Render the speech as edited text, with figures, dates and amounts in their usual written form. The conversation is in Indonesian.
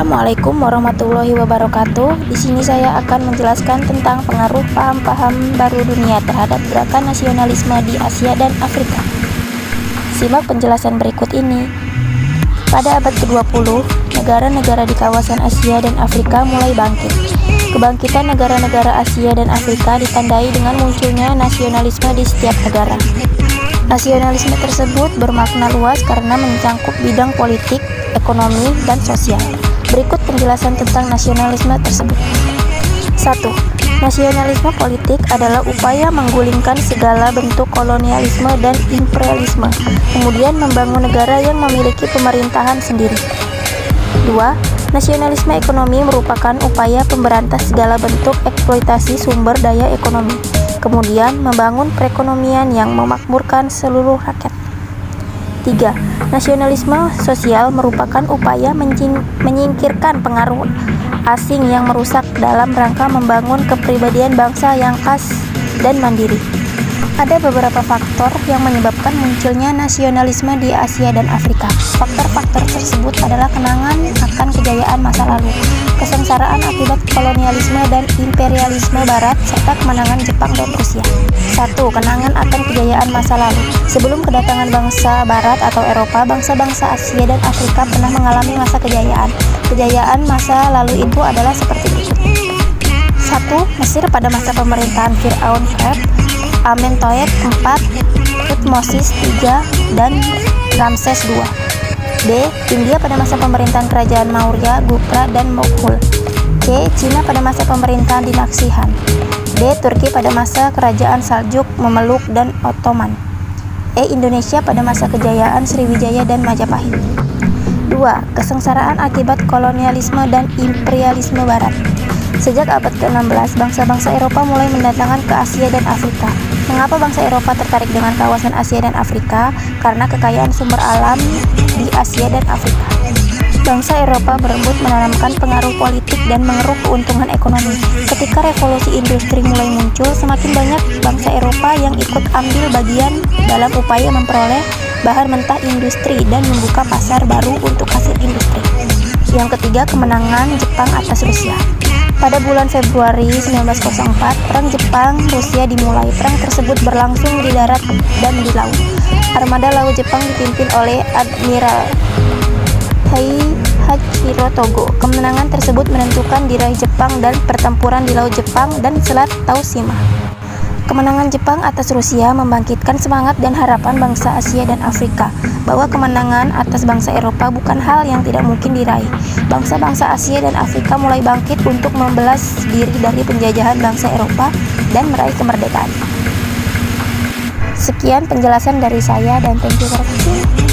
Assalamualaikum warahmatullahi wabarakatuh. Di sini saya akan menjelaskan tentang pengaruh paham-paham baru dunia terhadap gerakan nasionalisme di Asia dan Afrika. Simak penjelasan berikut ini. Pada abad ke-20, negara-negara di kawasan Asia dan Afrika mulai bangkit. Kebangkitan negara-negara Asia dan Afrika ditandai dengan munculnya nasionalisme di setiap negara. Nasionalisme tersebut bermakna luas karena mencangkup bidang politik, ekonomi, dan sosial. Berikut penjelasan tentang nasionalisme tersebut. 1. Nasionalisme politik adalah upaya menggulingkan segala bentuk kolonialisme dan imperialisme, kemudian membangun negara yang memiliki pemerintahan sendiri. 2. Nasionalisme ekonomi merupakan upaya pemberantas segala bentuk eksploitasi sumber daya ekonomi, kemudian membangun perekonomian yang memakmurkan seluruh rakyat. 3. Nasionalisme sosial merupakan upaya menyingkirkan pengaruh asing yang merusak dalam rangka membangun kepribadian bangsa yang khas dan mandiri. Ada beberapa faktor yang menyebabkan munculnya nasionalisme di Asia dan Afrika. Faktor-faktor tersebut adalah kenangan akan kejayaan masa lalu, kesengsaraan akibat kolonialisme dan imperialisme Barat, serta kemenangan Jepang dan Rusia. 1. Kenangan akan kejayaan masa lalu. Sebelum kedatangan bangsa Barat atau Eropa, bangsa-bangsa Asia dan Afrika pernah mengalami masa kejayaan. Kejayaan masa lalu itu adalah seperti berikut. 1. Mesir pada masa pemerintahan Firaun Amenhotep IV, Thutmosis III, dan Ramses II. B. India pada masa pemerintahan kerajaan Maurya, Gupta, dan Mughal. C. Cina pada masa pemerintahan dinasti Han. D. Turki pada masa kerajaan Saljuk, Mameluk, dan Ottoman. E. Indonesia pada masa kejayaan Sriwijaya dan Majapahit. 2. Kesengsaraan akibat kolonialisme dan imperialisme Barat. Sejak abad ke-16, bangsa-bangsa Eropa mulai mendatangkan ke Asia dan Afrika. Mengapa bangsa Eropa tertarik dengan kawasan Asia dan Afrika? Karena kekayaan sumber alam di Asia dan Afrika. Bangsa Eropa berebut menanamkan pengaruh politik dan mengeruk keuntungan ekonomi. Ketika revolusi industri mulai muncul, semakin banyak bangsa Eropa yang ikut ambil bagian dalam upaya memperoleh bahan mentah industri dan membuka pasar baru untuk hasil industri. Yang ketiga, kemenangan Jepang atas Rusia. Pada bulan Februari 1904, Perang Jepang-Rusia dimulai. Perang tersebut berlangsung di darat dan di laut. Armada laut Jepang dipimpin oleh Admiral Taihachiro Togo. Kemenangan tersebut menentukan diraih Jepang dan pertempuran di Laut Jepang dan Selat Tsushima. Kemenangan Jepang atas Rusia membangkitkan semangat dan harapan bangsa Asia dan Afrika bahwa kemenangan atas bangsa Eropa bukan hal yang tidak mungkin diraih. Bangsa-bangsa Asia dan Afrika mulai bangkit untuk membelas diri dari penjajahan bangsa Eropa dan meraih kemerdekaan. Sekian penjelasan dari saya dan thank you for watching.